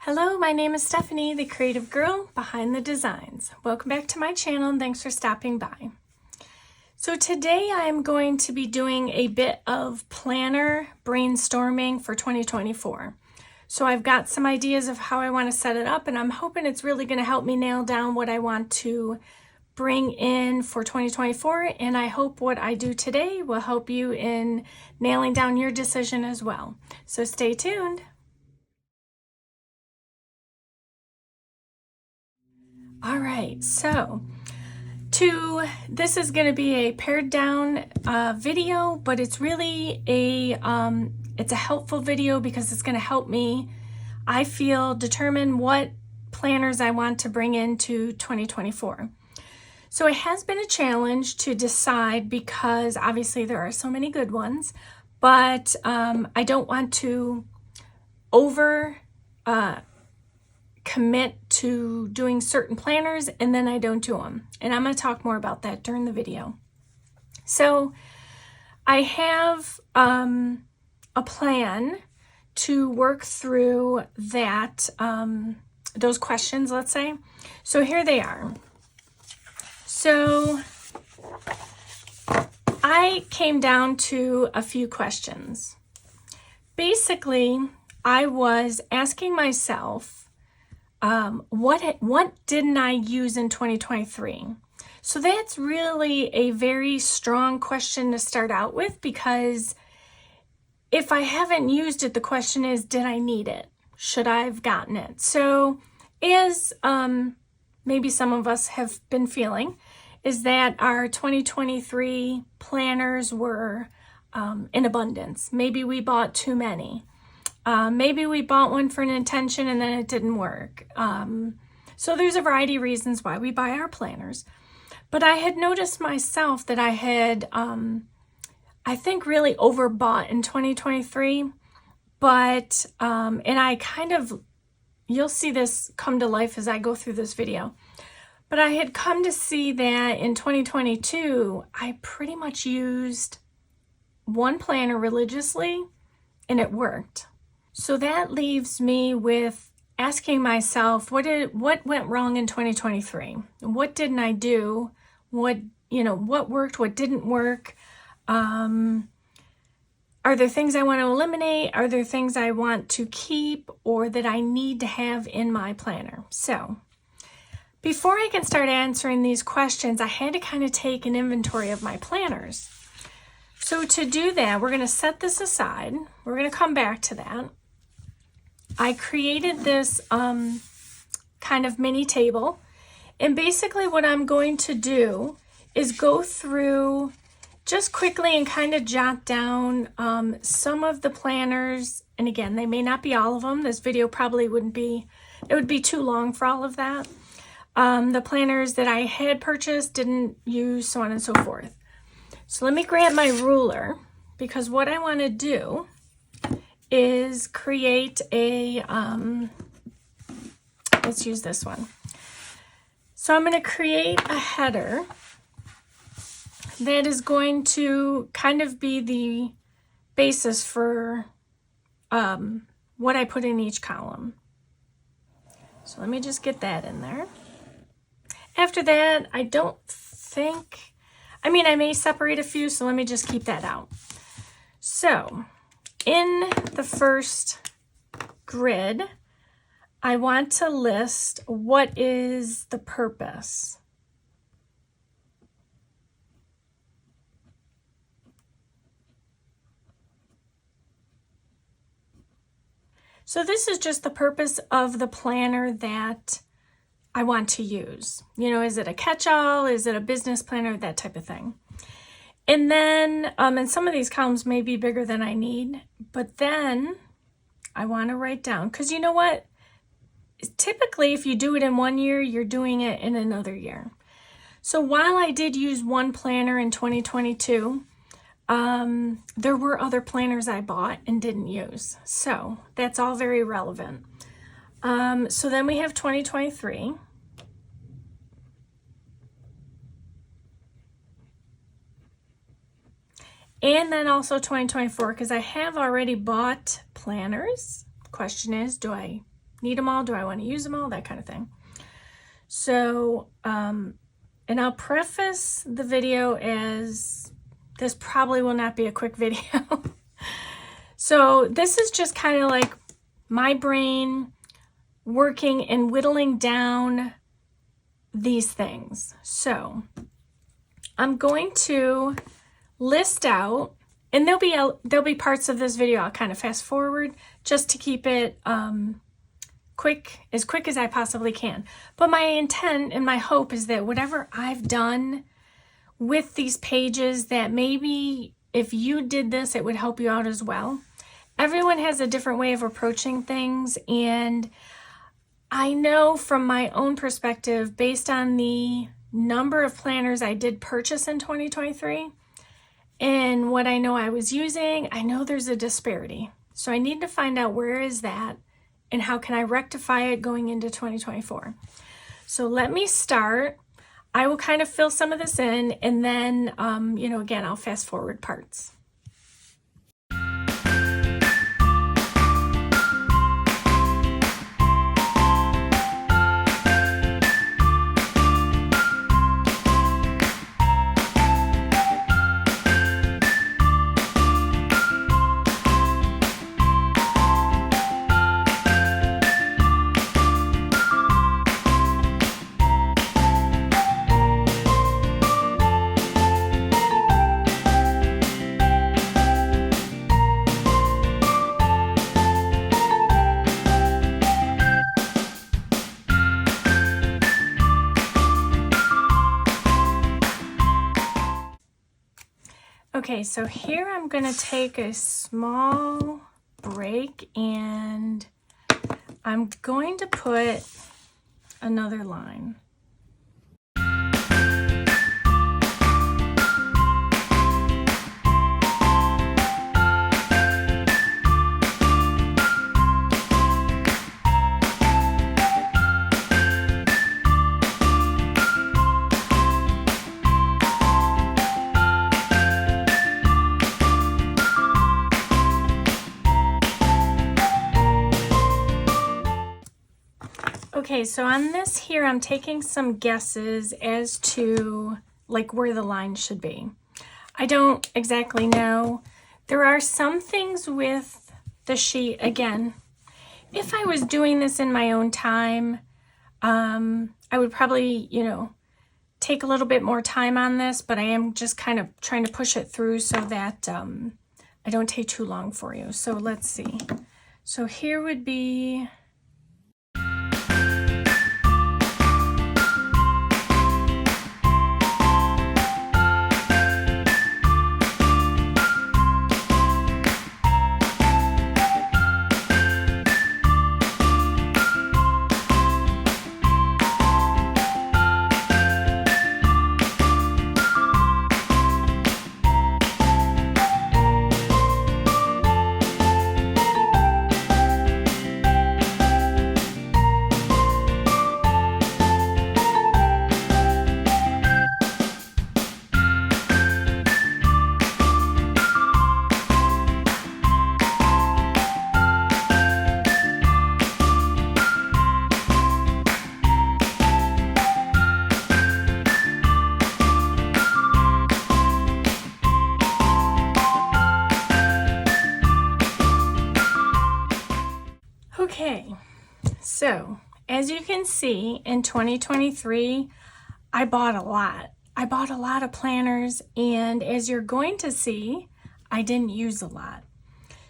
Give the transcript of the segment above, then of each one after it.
Hello, my name is Stephanie, the creative girl behind the designs. Welcome back to my channel and thanks for stopping by. So today I'm going to be doing a bit of planner brainstorming for 2024. So I've got some ideas of how I want to set it up, and I'm hoping it's really going to help me nail down what I want to bring in for 2024, and I hope what I do today will help you in nailing down your decision as well. So stay tuned. All right, so this is going to be a pared down video, but it's really it's a helpful video because it's going to help me, I feel, determine what planners I want to bring into 2024. So it has been a challenge to decide because obviously there are so many good ones, but I don't want to commit to doing certain planners and then I don't do them. And I'm going to talk more about that during the video. So I have a plan to work through that, those questions, let's say. So here they are. So I came down to a few questions. Basically, I was asking myself, what didn't I use in 2023? So that's really a very strong question to start out with, because if I haven't used it, the question is, did I need it? Should I have gotten it? So as maybe some of us have been feeling, is that our 2023 planners were in abundance. Maybe we bought too many. Maybe we bought one for an intention and then it didn't work. So there's a variety of reasons why we buy our planners. But I had noticed myself that I had, I think, really overbought in 2023. But, and I kind of, you'll see this come to life as I go through this video. But I had come to see that in 2022, I pretty much used one planner religiously and it worked. So that leaves me with asking myself, what went wrong in 2023? What didn't I do? What worked, what didn't work? Are there things I want to eliminate? Are there things I want to keep or that I need to have in my planner? So before I can start answering these questions, I had to kind of take an inventory of my planners. So to do that, we're going to set this aside. We're going to come back to that. I created this kind of mini table, and basically what I'm going to do is go through just quickly and kind of jot down some of the planners, and again, they may not be all of them. This video probably wouldn't be, it would be too long for all of that. The planners that I had purchased, didn't use, so on and so forth. So let me grab my ruler, because what I want to do is create a, let's use this one. So I'm going to create a header that is going to kind of be the basis for what I put in each column. So let me just get that in there. After that, I don't think, I may separate a few, so let me just keep that out. So in the first grid, I want to list what is the purpose. So this is just the purpose of the planner that I want to use. Is it a catch-all? Is it a business planner? That type of thing. And then, and some of these columns may be bigger than I need, but then I want to write down, because you know what? Typically, if you do it in one year, you're doing it in another year. So while I did use one planner in 2022, there were other planners I bought and didn't use. So that's all very relevant. So then we have 2023. And then also 2024, because I have already bought planners. Question is, do I need them all? Do I want to use them all? That kind of thing. So, and I'll preface the video as this probably will not be a quick video. So this is just kind of like my brain working and whittling down these things. So I'm going to list out, and there'll be parts of this video I'll kind of fast forward just to keep it quick as I possibly can. But my intent and my hope is that whatever I've done with these pages, that maybe if you did this, it would help you out as well. Everyone has a different way of approaching things, and I know from my own perspective, based on the number of planners I did purchase in 2023 and what I know I was using, I know there's a disparity. So I need to find out where is that and how can I rectify it going into 2024. So let me start. I will kind of fill some of this in, and then, again, I'll fast forward parts. Okay, so here I'm going to take a small break, and I'm going to put another line. Okay, so on this here, I'm taking some guesses as to like where the line should be. I don't exactly know. There are some things with the sheet, again, if I was doing this in my own time, I would probably, take a little bit more time on this, but I am just kind of trying to push it through so that I don't take too long for you. So let's see. So here would be... Okay, so as you can see, in 2023, I bought a lot. I bought a lot of planners, and as you're going to see, I didn't use a lot.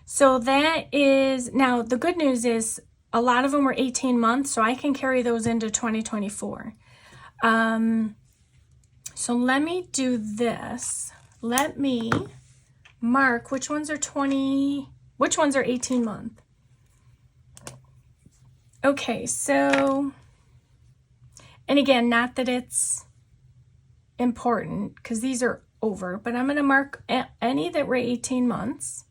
So that is, now the good news is a lot of them were 18 months, so I can carry those into 2024. So let me do this. Let me mark which ones are 18 month. Okay, so, and again, not that it's important because these are over, but I'm going to mark any that were 18 months.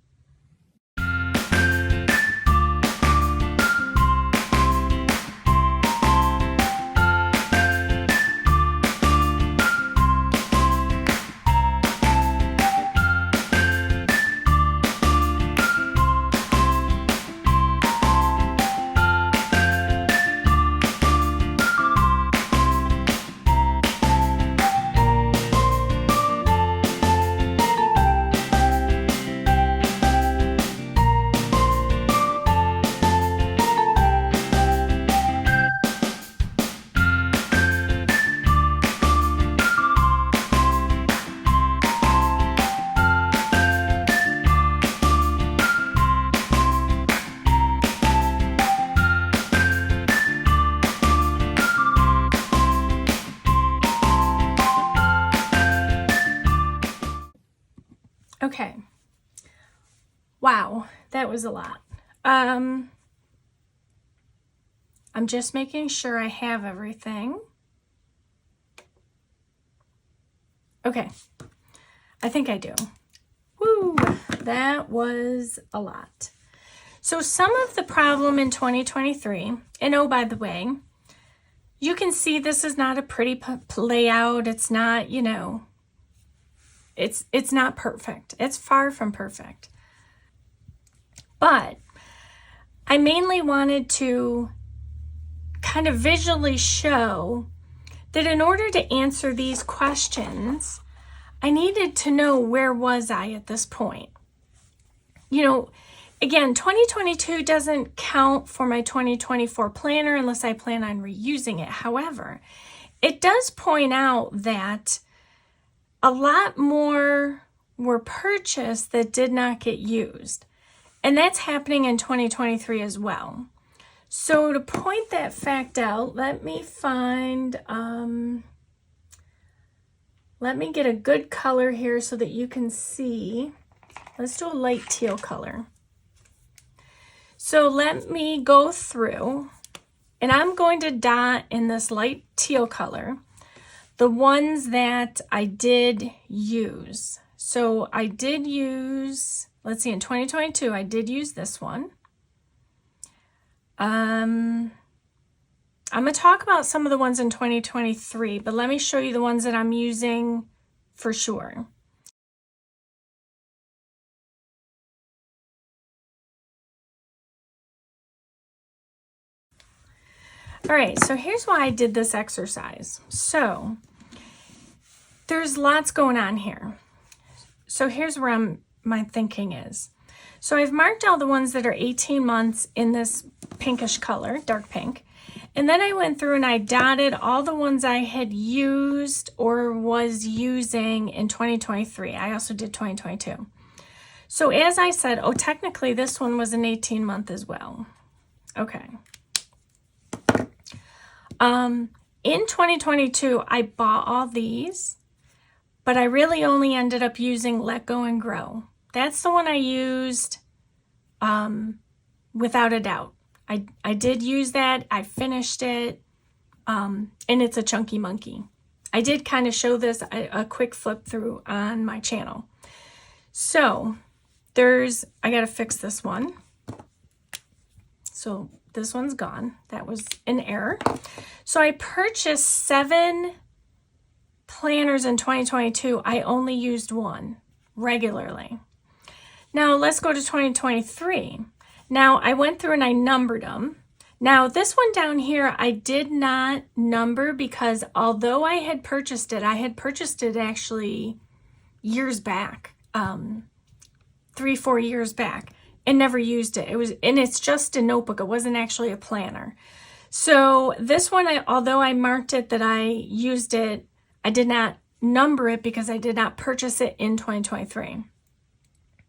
Okay. Wow, that was a lot. I'm just making sure I have everything. Okay, I think I do. Woo, that was a lot. So some of the problem in 2023, and oh, by the way, you can see this is not a pretty layout. It's not, you know, it's not perfect. It's far from perfect. But I mainly wanted to kind of visually show that in order to answer these questions, I needed to know where was I at this point. You know, again, 2022 doesn't count for my 2024 planner unless I plan on reusing it. However, it does point out that a lot more were purchased that did not get used. And that's happening in 2023 as well. So to point that fact out, let me find, let me get a good color here so that you can see. Let's do a light teal color. So let me go through, and I'm going to dot in this light teal color the ones that I did use. So I did use, let's see, in 2022, I did use this one. I'm going to talk about some of the ones in 2023, but let me show you the ones that I'm using for sure. All right, so here's why I did this exercise. So there's lots going on here. So here's where my thinking is. So I've marked all the ones that are 18 months in this pinkish color, dark pink. And then I went through and I dotted all the ones I had used or was using in 2023. I also did 2022. So as I said, oh, technically this one was an 18 month as well. Okay. In 2022, I bought all these, but I really only ended up using Let Go and Grow. That's the one I used without a doubt. I did use that. I finished it, and it's a chunky monkey. I did kind of show this a quick flip through on my channel. So I got to fix this one. So this one's gone. That was an error. So I purchased 7 planners in 2022. I only used one regularly. Now let's go to 2023. Now I went through and I numbered them. Now this one down here, I did not number because although I had purchased it actually years back, 3-4 years back, and never used it. And it's just a notebook. It wasn't actually a planner. So this one, although I marked it that I used it, I did not number it because I did not purchase it in 2023.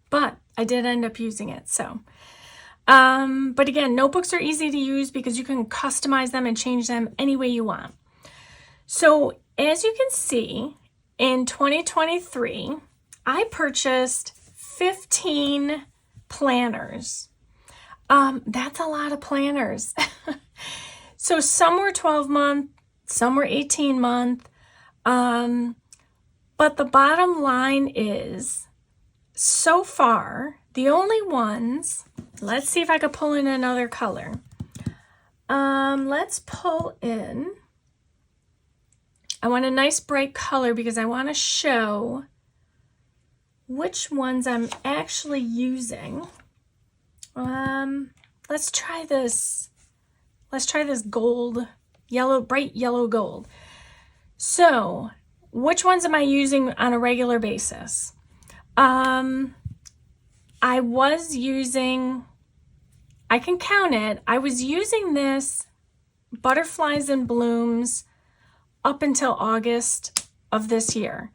But I did end up using it. So, but again, notebooks are easy to use because you can customize them and change them any way you want. So as you can see, in 2023, I purchased 15 planners. That's a lot of planners. So some were 12 month, some were 18 month. But the bottom line is, so far, the only ones, let's see if I could pull in another color. Let's pull in, I want a nice bright color because I want to show which ones I'm actually using. Let's try this gold, yellow, bright yellow gold. So which ones am I using on a regular basis? I was using, I can count it. I was using this Butterflies and Blooms up until August of this year.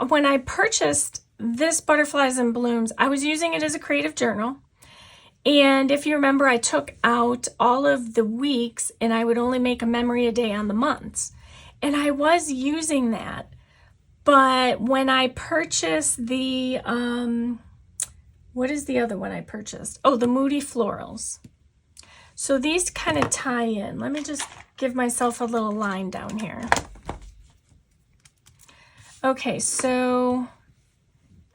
When I purchased this Butterflies and Blooms, I was using it as a creative journal. And if you remember, I took out all of the weeks and I would only make a memory a day on the months. And I was using that. But when I purchased the, what is the other one I purchased? Oh, the Moody Florals. So these kind of tie in. Let me just give myself a little line down here. Okay, so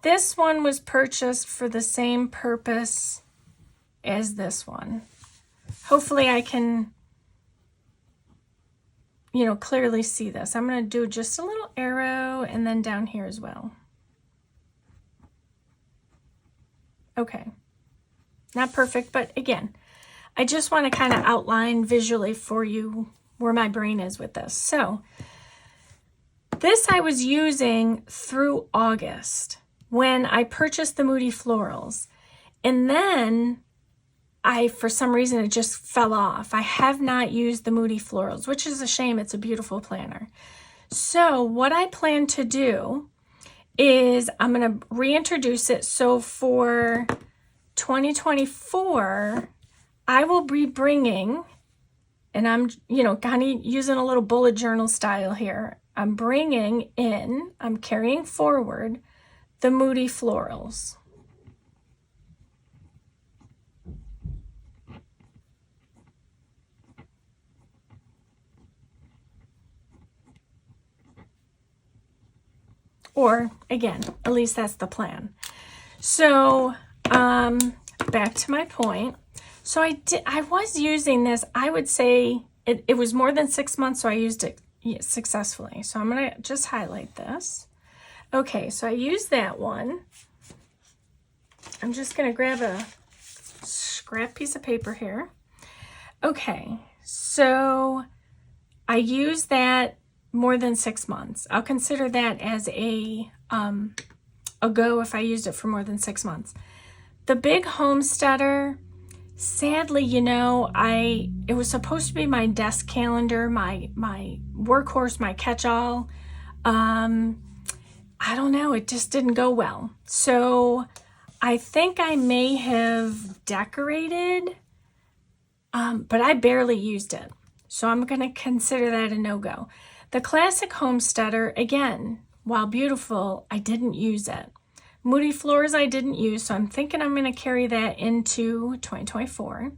this one was purchased for the same purpose as this one. Hopefully I can, clearly see this. I'm going to do just a little arrow and then down here as well. Okay, not perfect, but again, I just want to kind of outline visually for you where my brain is with this. So this I was using through August when I purchased the Moody Florals. And then for some reason, it just fell off. I have not used the Moody Florals, which is a shame. It's a beautiful planner. So what I plan to do is I'm going to reintroduce it. So for 2024, I will be bringing, and I'm, kind of using a little bullet journal style here. I'm carrying forward the Moody Florals. Or again, at least that's the plan. So back to my point. So I was using this, I would say it was more than 6 months, so I used it successfully. So I'm going to just highlight this. Okay, so I used that one. I'm just going to grab a scrap piece of paper here. Okay, so I used that more than 6 months. I'll consider that as a go if I used it for more than 6 months. The Big Homesteader, sadly, it was supposed to be my desk calendar, my workhorse, my catch-all. I don't know, it just didn't go well. So I think I may have decorated, but I barely used it. So I'm going to consider that a no-go. The Classic Homesteader, again, while beautiful, I didn't use it. Moody Floors I didn't use, so I'm thinking I'm going to carry that into 2024.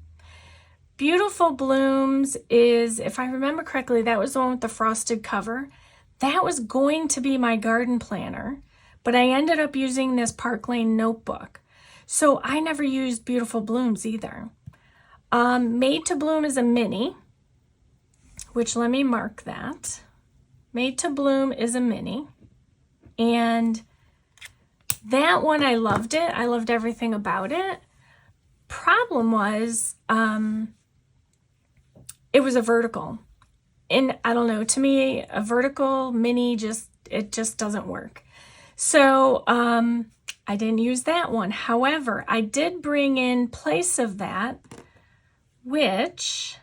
Beautiful Blooms is, if I remember correctly, that was the one with the frosted cover. That was going to be my garden planner, but I ended up using this Park Lane notebook. So I never used Beautiful Blooms either. Made to Bloom is a mini, which let me mark that. Made to Bloom is a mini, and that one I loved it. I loved everything about it. Problem was, it was a vertical, and I don't know, to me, a vertical mini it just doesn't work. So I didn't use that one. However, I did bring in place of that, which,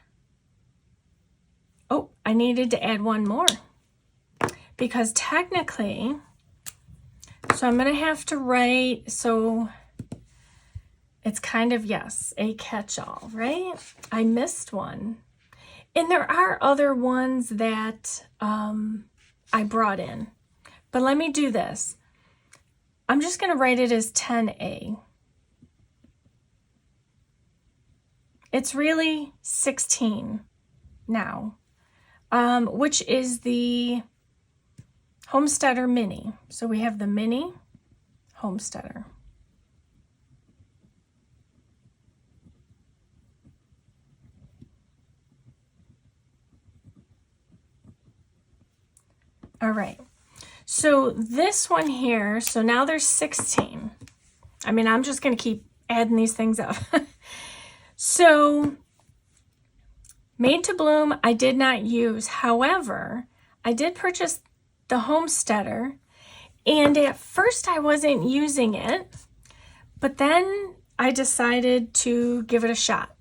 I needed to add one more. Because technically, so I'm going to have to write, so it's kind of, yes, a catch-all, right? I missed one. And there are other ones that I brought in. But let me do this. I'm just going to write it as 10A. It's really 16 now, which is the Homesteader Mini. So we have the Mini Homesteader. All right. So this one here, so now there's 16. I mean, I'm just going to keep adding these things up. So Made to Bloom, I did not use. However, I did purchase the Homesteader, and at first I wasn't using it, but then I decided to give it a shot.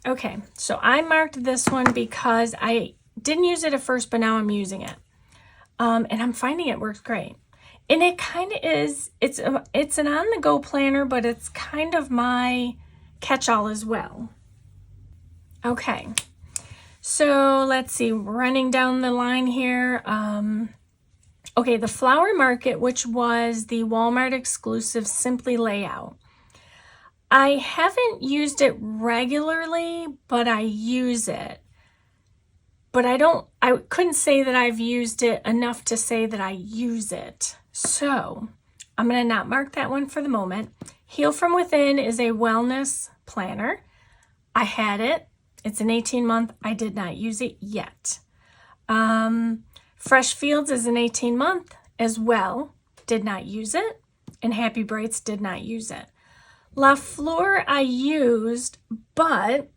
Okay, so I marked this one because I didn't use it at first, but now I'm using it. And I'm finding it works great. And it kind of is, it's an on-the-go planner, but it's kind of my catch-all as well. Okay, so let's see, running down the line here. Okay, the Flower Market, which was the Walmart exclusive Simply Layout. I haven't used it regularly, but I use it. But I couldn't say that I've used it enough to say that I use it. So I'm going to not mark that one for the moment. Heal From Within is a wellness planner. I had it. It's an 18-month. I did not use it yet. Fresh Fields is an 18-month as well. Did not use it. And Happy Brights did not use it. La Fleur I used, but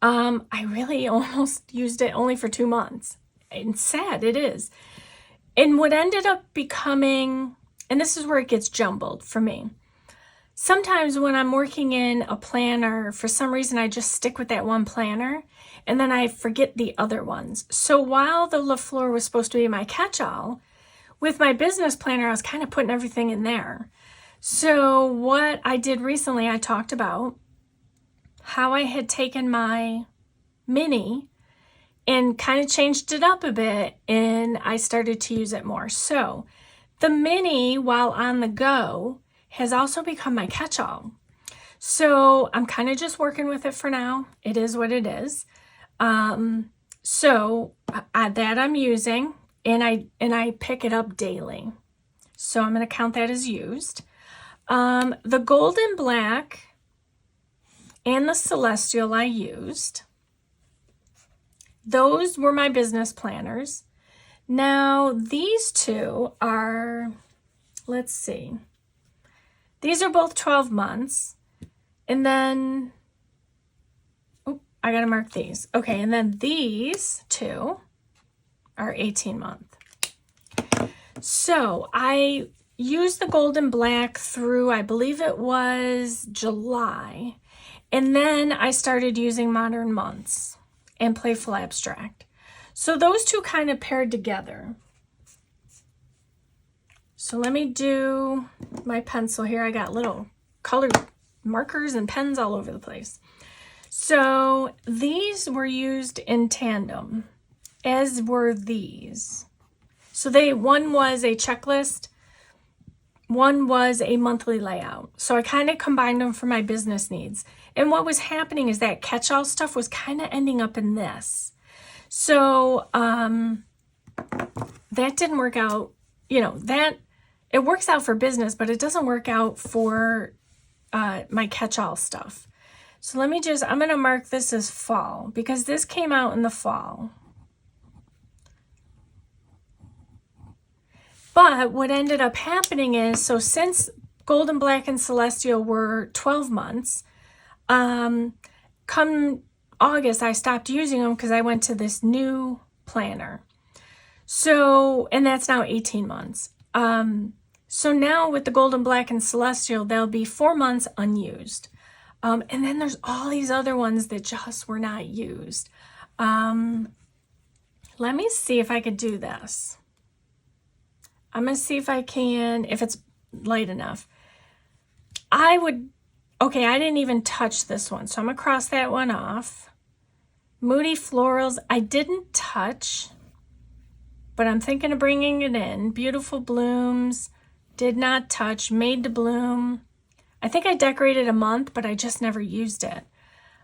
I really almost used it only for 2 months. And sad it is. And what ended up becoming, and this is where it gets jumbled for me. Sometimes when I'm working in a planner, for some reason I just stick with that one planner and then I forget the other ones. So while the La Fleur was supposed to be my catch-all, with my business planner I was kind of putting everything in there. So what I did recently, I talked about how I had taken my mini and kind of changed it up a bit, and I started to use it more. So the mini, while on the go, has also become my catch-all. So I'm kind of just working with it for now. It is what it is. So that I'm using, and I pick it up daily. So I'm going to count that as used. The Golden Black and the Celestial I used. Those were my business planners. Now these two are, let's see. These are both 12 months. And then, I gotta mark these. Okay, and then these two are 18 month. So I used the Golden Black through, I believe it was July. And then I started using Modern Months and Playful Abstract. So those two kind of paired together. So let me do my pencil here. I got little colored markers and pens all over the place. So these were used in tandem, as were these. So one was a checklist, one was a monthly layout. So I kind of combined them for my business needs. And what was happening is that catch-all stuff was kind of ending up in this. So that didn't work out, that it works out for business, but it doesn't work out for my catch-all stuff. So I'm going to mark this as fall because this came out in the fall. But what ended up happening is, so since Golden Black and Celestial were 12 months, come August, I stopped using them because I went to this new planner. So, and that's now 18 months. So now with the Golden Black and Celestial, they'll be 4 months unused. And then there's all these other ones that just were not used. Let me see if I could do this. I'm going to see if I can, if it's light enough. Okay, I didn't even touch this one, so I'm going to cross that one off. Moody Florals, I didn't touch, but I'm thinking of bringing it in. Beautiful Blooms, did not touch. Made to Bloom, I think I decorated a month, but I just never used it.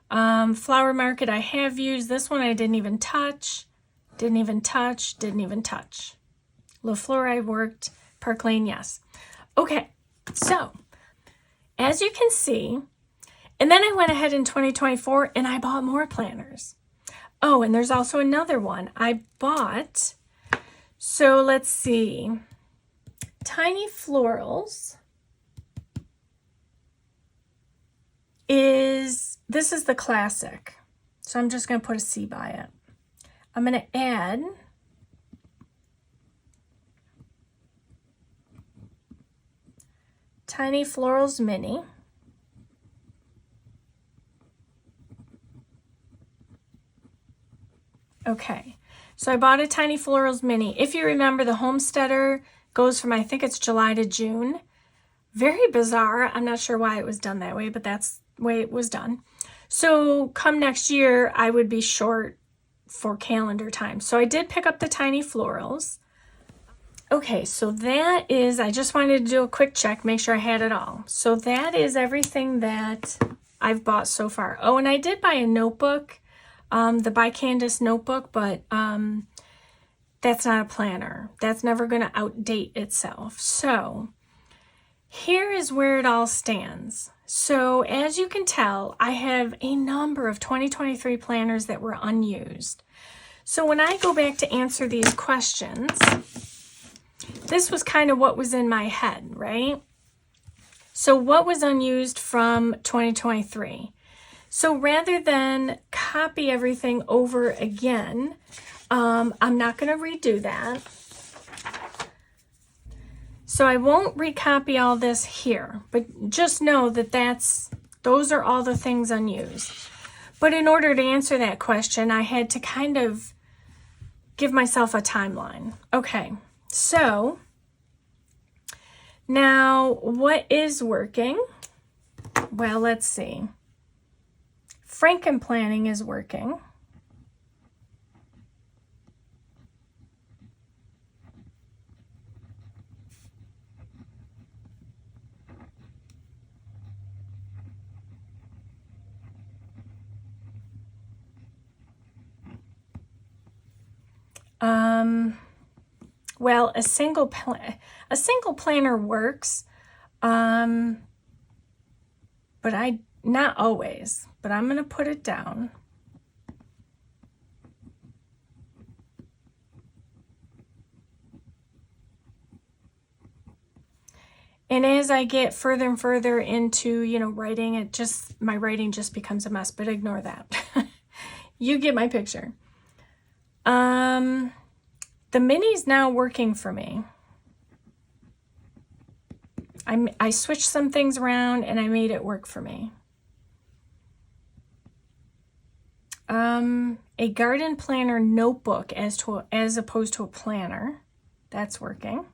Flower Market, I have used. This one I didn't even touch. Didn't even touch. La Fleur I worked. Park Lane, yes. Okay, so as you can see, and then I went ahead in 2024 and I bought more planners. Oh, and there's also another one I bought. So let's see. Tiny Florals this is the classic. So I'm just going to put a C by it. I'm going to add Tiny Florals Mini. Okay, so I bought a Tiny Florals Mini. If you remember, the Homesteader goes from, I think it's July to June. Very bizarre. I'm not sure why it was done that way, but that's the way it was done. So come next year, I would be short for calendar time. So I did pick up the Tiny Florals. Okay, so that is, I just wanted to do a quick check, make sure I had it all. So that is everything that I've bought so far. Oh, and I did buy a notebook, the By Candace notebook, but that's not a planner. That's never going to outdate itself. So here is where it all stands. So as you can tell, I have a number of 2023 planners that were unused. So when I go back to answer these questions, this was kind of what was in my head, right? So what was unused from 2023? So rather than copy everything over again, I'm not going to redo that. So I won't recopy all this here, but just know that those are all the things unused. But in order to answer that question, I had to kind of give myself a timeline. Okay, so now what is working? Well, let's see. Franken planning is working. Well, a single planner works, but not always, but I'm going to put it down. And as I get further and further into, writing, my writing just becomes a mess, but ignore that. You get my picture. The mini's now working for me. I switched some things around and I made it work for me. A garden planner notebook as opposed to a planner. That's working.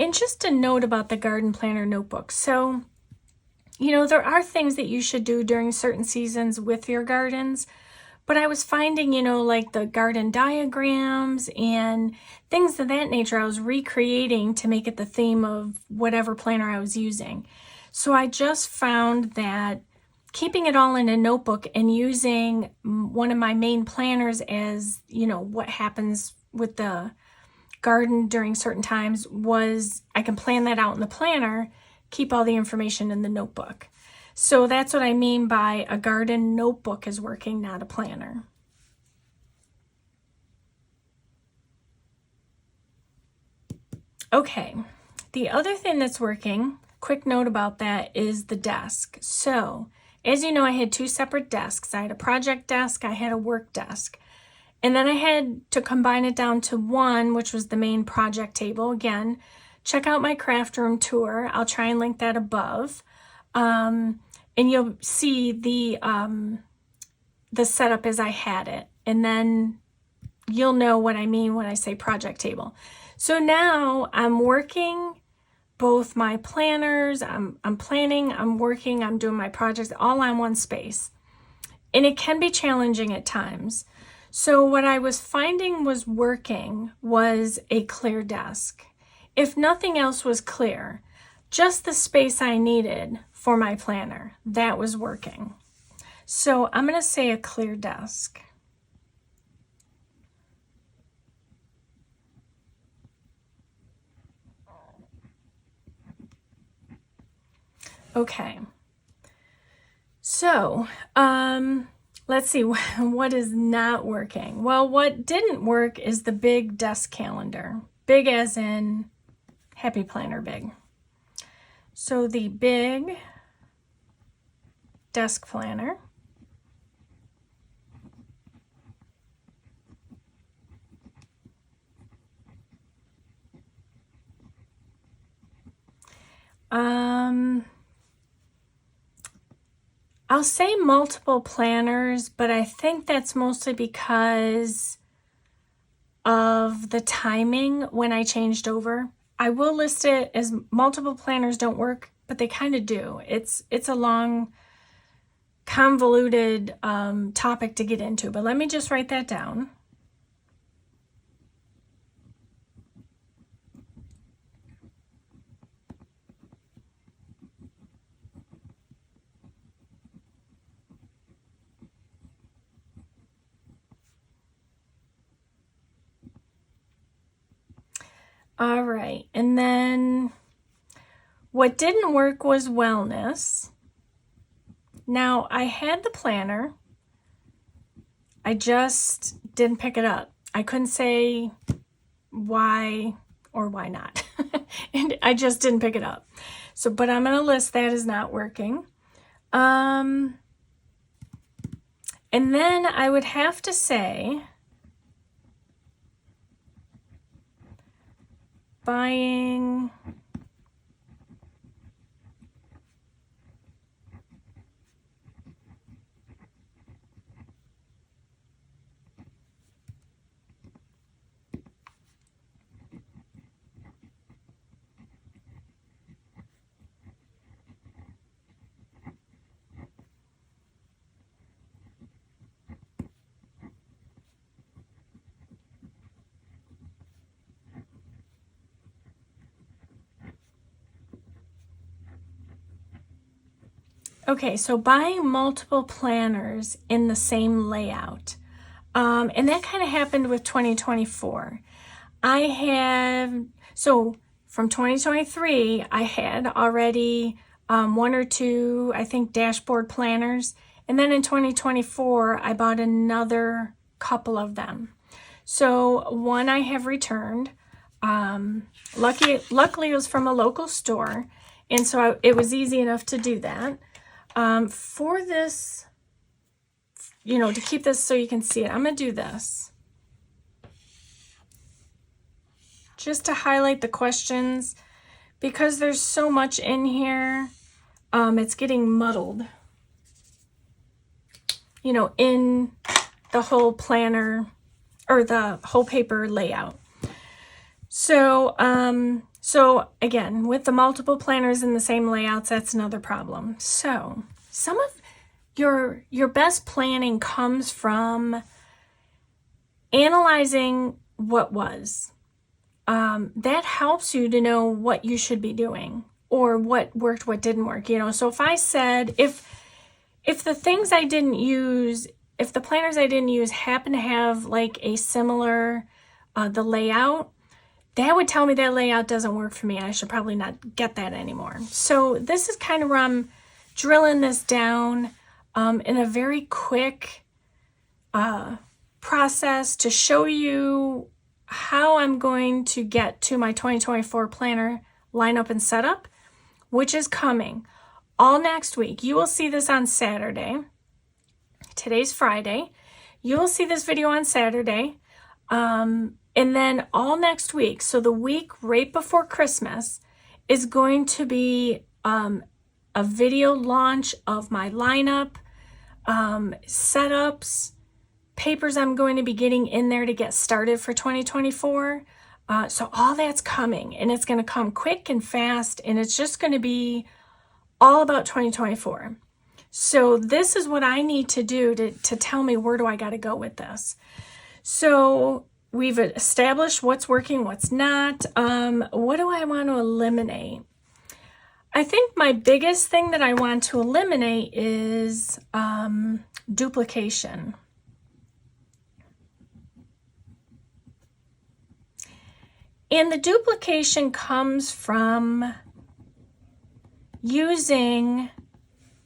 And just a note about the garden planner notebook. So, there are things that you should do during certain seasons with your gardens, but I was finding, like the garden diagrams and things of that nature, I was recreating to make it the theme of whatever planner I was using. So I just found that keeping it all in a notebook and using one of my main planners as, what happens with the garden during certain times was I can plan that out in the planner, keep all the information in the notebook. So that's what I mean by a garden notebook is working, not a planner. Okay, the other thing that's working, quick note about that, is the desk. So as you know, I had two separate desks. I had a project desk, I had a work desk. And then I had to combine it down to one, which was the main project table. Again, check out my craft room tour. I'll try and link that above. And you'll see the setup as I had it. And then you'll know what I mean when I say project table. So now I'm working both my planners, I'm planning, I'm working, I'm doing my projects all on one space. And it can be challenging at times. So what I was finding was working was a clear desk. If nothing else was clear, just the space I needed for my planner, that was working. So I'm going to say a clear desk. Okay. So, let's see, what is not working? Well, what didn't work is the big desk calendar. Big as in Happy Planner big. So the big desk planner. I'll say multiple planners, but I think that's mostly because of the timing when I changed over. I will list it as multiple planners don't work, but they kind of do. It's a long, convoluted topic to get into, but let me just write that down. All right, and then what didn't work was wellness. Now, I had the planner. I just didn't pick it up. I couldn't say why or why not. And I just didn't pick it up. So, but I'm going to list that as not working. And then I would have to say buying okay, so buying multiple planners in the same layout. And that kind of happened with 2024. So from 2023, I had already one or two, I think, dashboard planners. And then in 2024, I bought another couple of them. So one I have returned. Luckily, it was from a local store. And so it was easy enough to do that. For this, to keep this so you can see it, I'm going to do this. Just to highlight the questions, because there's so much in here, it's getting muddled, in the whole planner or the whole paper layout. So again, with the multiple planners in the same layouts, that's another problem. So some of your best planning comes from analyzing what was. That helps you to know what you should be doing or what worked, what didn't work. So if I said, if the things I didn't use, if the planners I didn't use happen to have like a similar, the layout, that would tell me that layout doesn't work for me. I should probably not get that anymore. So this is kind of where I'm drilling this down in a very quick process to show you how I'm going to get to my 2024 planner lineup and setup, which is coming all next week. You will see this on Saturday. Today's Friday. You will see this video on Saturday. And then all next week, so the week right before Christmas, is going to be a video launch of my lineup, setups, papers I'm going to be getting in there to get started for 2024. So all that's coming, and it's going to come quick and fast, and it's just going to be all about 2024. So this is what I need to do to tell me where do I got to go with this. So we've established what's working, what's not. What do I want to eliminate? I think my biggest thing that I want to eliminate is duplication. And the duplication comes from using,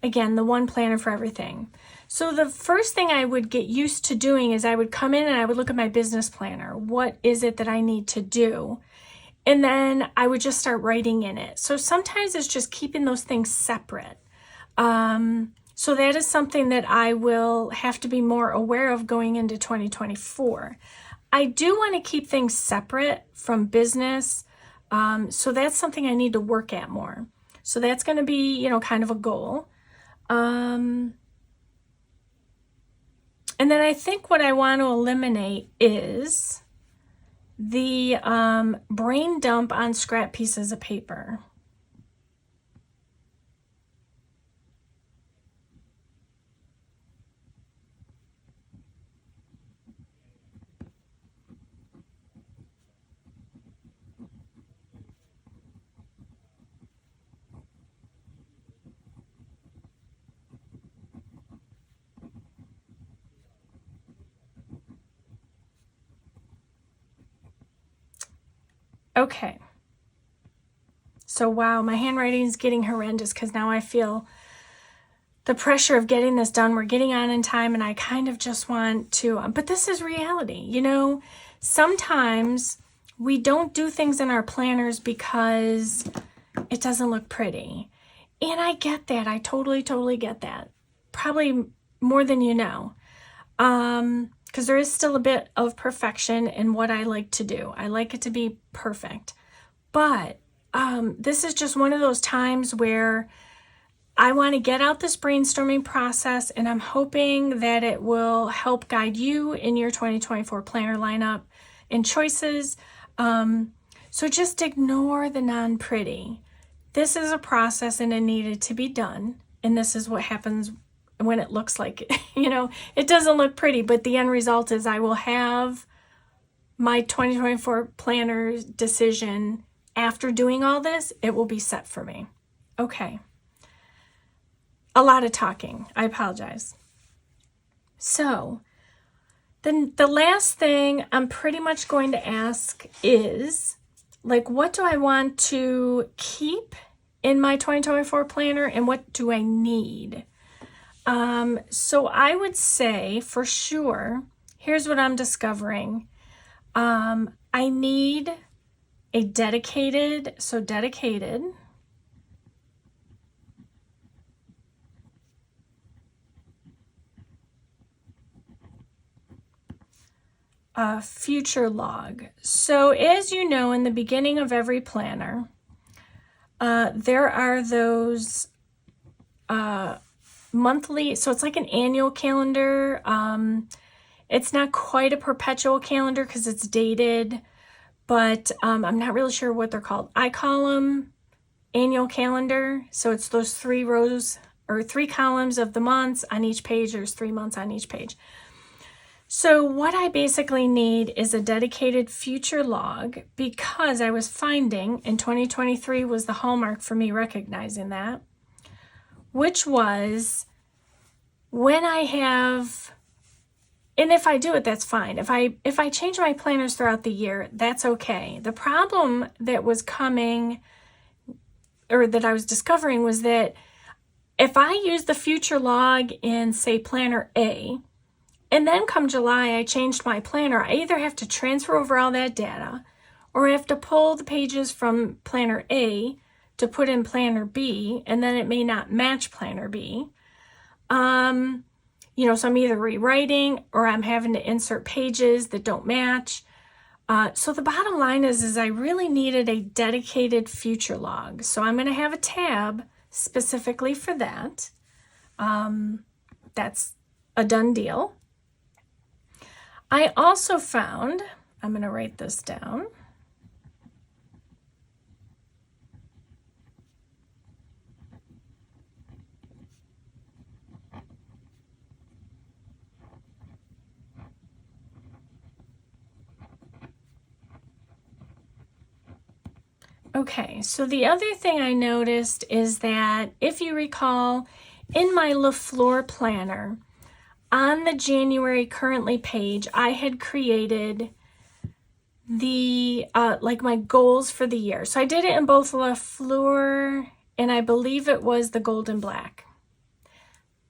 again, the one planner for everything. So the first thing I would get used to doing is I would come in and I would look at my business planner. What is it that I need to do? And then I would just start writing in it. So sometimes it's just keeping those things separate. So that is something that I will have to be more aware of going into 2024. I do want to keep things separate from business. So that's something I need to work at more. So that's going to be, kind of a goal. And then I think what I want to eliminate is the brain dump on scrap pieces of paper. Okay. So wow, my handwriting is getting horrendous because now I feel the pressure of getting this done. We're getting on in time and I kind of just want to, but this is reality. You know, sometimes we don't do things in our planners because it doesn't look pretty. And I get that. I totally get that. Probably more than you know. Because there is still a bit of perfection in what I like to do. I like it to be perfect. But this is just one of those times where I want to get out this brainstorming process, and I'm hoping that it will help guide you in your 2024 planner lineup and choices. So just ignore the non-pretty. This is a process and it needed to be done. And this is what happens when it looks like, you know, it doesn't look pretty, but the end result is I will have my 2024 planner decision after doing all this. It will be set for me. Okay. A lot of talking. I apologize. So then the last thing I'm pretty much going to ask is, like, what do I want to keep in my 2024 planner and what do I need? So I would say for sure, here's what I'm discovering. I need a dedicated future log. So as you know, in the beginning of every planner, there are those monthly, so it's like an annual calendar. It's not quite a perpetual calendar because it's dated, but I'm not really sure what they're called. I call them annual calendar. So it's those 3 rows or 3 columns of the months on each page. There's 3 months on each page. So what I basically need is a dedicated future log, because I was finding, and 2023 was the hallmark for me recognizing that, which was when I have, and if I do it, that's fine. If I change my planners throughout the year, that's okay. The problem that was coming, or that I was discovering, was that if I use the future log in, say, planner A, and then come July, I changed my planner, I either have to transfer over all that data, or I have to pull the pages from planner A to put in planner B, and then it may not match planner B. You know, so I'm either rewriting or I'm having to insert pages that don't match. So the bottom line is I really needed a dedicated future log. So I'm going to have a tab specifically for that. That's a done deal. I also found, I'm going to write this down. Okay, so the other thing I noticed is that, if you recall, in my LaFleur planner, on the January currently page, I had created the, like my goals for the year. So I did it in both LaFleur and I believe it was the gold and black.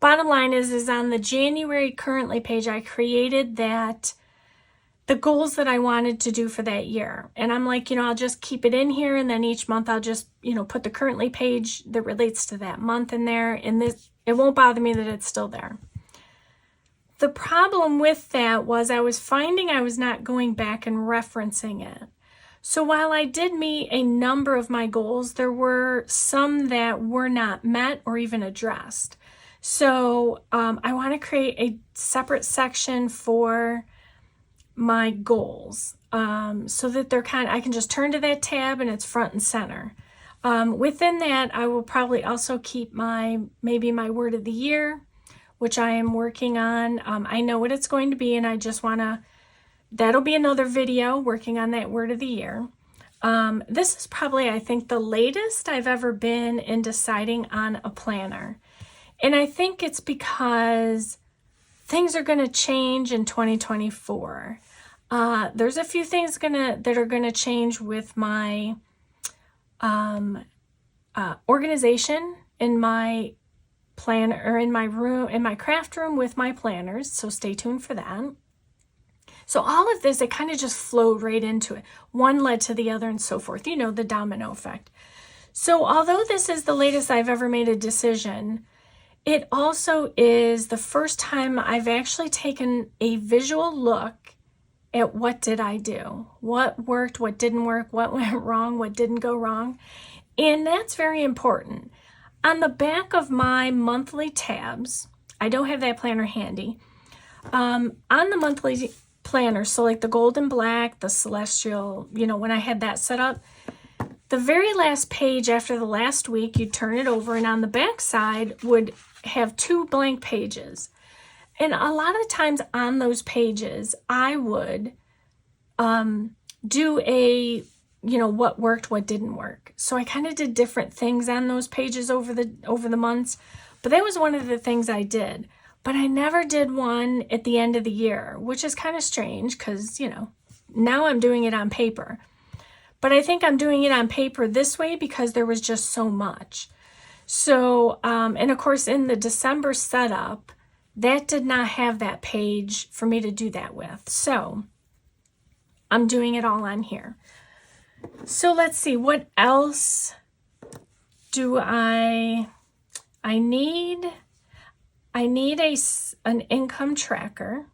Bottom line is on the January currently page, I created that, the goals that I wanted to do for that year. And I'm like, you know, I'll just keep it in here, and then each month I'll just, you know, put the currently page that relates to that month in there, and this, it won't bother me that it's still there. The problem with that was I was finding I was not going back and referencing it. So while I did meet a number of my goals, there were some that were not met or even addressed. So I want to create a separate section for my goals. so that they're I can just turn to that tab and it's front and center. Within that, I will probably also keep maybe my word of the year, which I am working on. I know what it's going to be, and I just that'll be another video working on that word of the year. This is probably, I think, the latest I've ever been in deciding on a planner. And I think it's because things are going to change in 2024. There's a few things that are going to change with my organization in my planner, or in my room, in my craft room with my planners. So stay tuned for that. So all of this, it kind of just flowed right into it. One led to the other and so forth. You know, the domino effect. So although this is the latest I've ever made a decision, it also is the first time I've actually taken a visual look at what did I do? What worked, what didn't work, what went wrong, what didn't go wrong. And that's very important. On the back of my monthly tabs, I don't have that planner handy. On the monthly planner, so like the gold and black, the celestial, you know, when I had that set up, the very last page after the last week, you'd turn it over, and on the back side would have 2 blank pages. And a lot of times on those pages, I would do what worked, what didn't work. So I kind of did different things on those pages over the months, but that was one of the things I did. But I never did one at the end of the year, which is kind of strange because, you know, now I'm doing it on paper. But I think I'm doing it on paper this way because there was just so much. So, and of course, in the December setup, that did not have that page for me to do that with. So I'm doing it all on here. So let's see, what else do I need? I need an income tracker.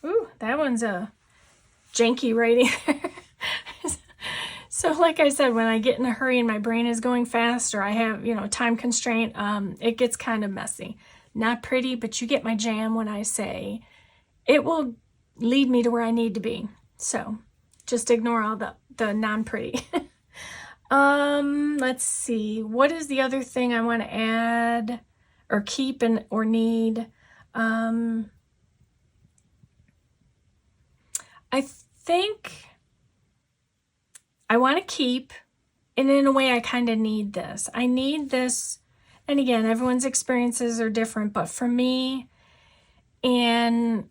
Ooh, that one's a janky writing. So like I said, when I get in a hurry and my brain is going fast, or I have, you know, time constraint, it gets kind of messy. Not pretty, but you get my jam when I say it will lead me to where I need to be. So just ignore all the non-pretty. Let's see. What is the other thing I want to add or keep or need? I think I want to keep, and in a way I kind of need this. I need this, and again, everyone's experiences are different, but for me, and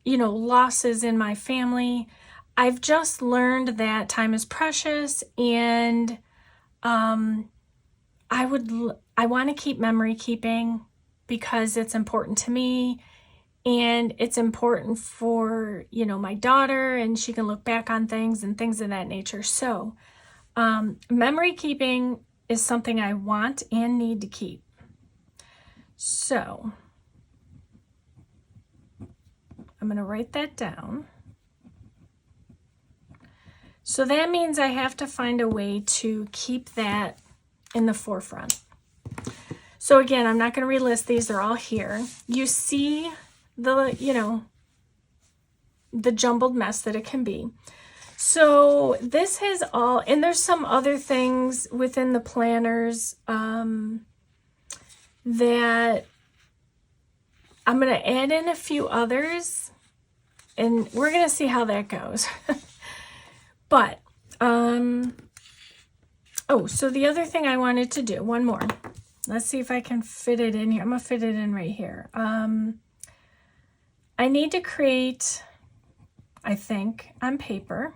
losses in my family, I've just learned that time is precious, and I want to keep memory keeping because it's important to me. And it's important for, my daughter, and she can look back on things and things of that nature. So memory keeping is something I want and need to keep. So I'm going to write that down. So that means I have to find a way to keep that in the forefront. So again, I'm not going to relist these. They're all here. You see the jumbled mess that it can be. So this has all, and there's some other things within the planners that I'm going to add in a few others, and we're going to see how that goes. But, so the other thing I wanted to do, one more. Let's see if I can fit it in here. I'm going to fit it in right here. I need to create, I think, on paper,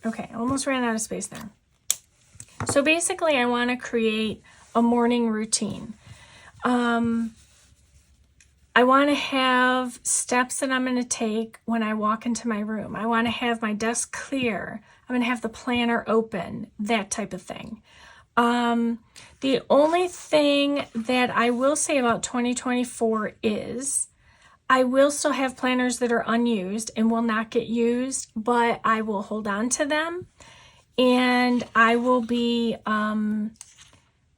okay, almost ran out of space there. So basically I want to create a morning routine. I want to have steps that I'm going to take when I walk into my room. I want to have my desk clear. I'm going to have the planner open, that type of thing. The only thing that I will say about 2024 is I will still have planners that are unused and will not get used, but I will hold on to them and I will be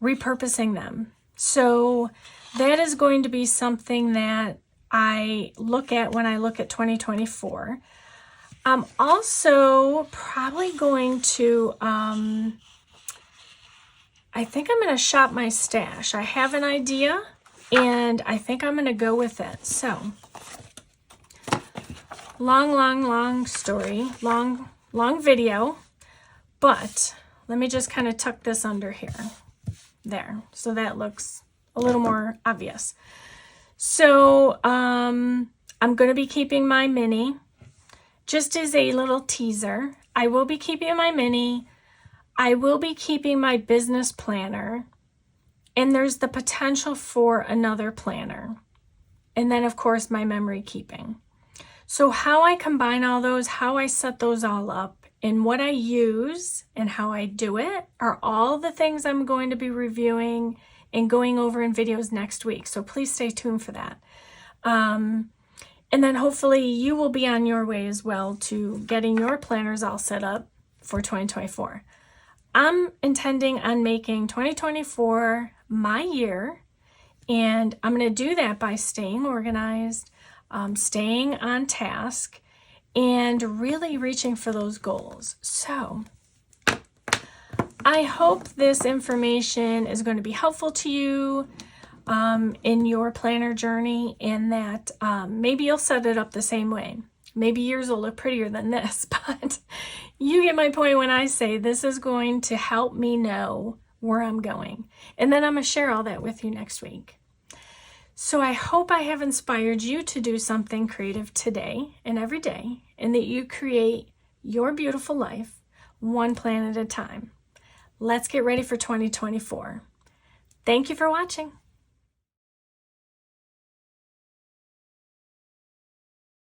repurposing them. So that is going to be something that I look at when I look at 2024. I'm also probably going to, I think I'm going to shop my stash. I have an idea and I think I'm going to go with it. So long story, long video, but let me just kind of tuck this under here. There. So that looks a little more obvious. So I'm going to be keeping my mini. Just as a little teaser, I will be keeping my mini. I will be keeping my business planner. And there's the potential for another planner. And then, of course, my memory keeping. So how I combine all those, how I set those all up, and what I use and how I do it are all the things I'm going to be reviewing and going over in videos next week. So please stay tuned for that. And then hopefully you will be on your way as well to getting your planners all set up for 2024. I'm intending on making 2024 my year, and I'm going to do that by staying organized, staying on task, and really reaching for those goals. So I hope this information is going to be helpful to you in your planner journey, and that maybe you'll set it up the same way. Maybe yours will look prettier than this, but you get my point when I say this is going to help me know where I'm going. And then I'm going to share all that with you next week. So I hope I have inspired you to do something creative today and every day, and that you create your beautiful life one plan at a time. Let's get ready for 2024. Thank you for watching.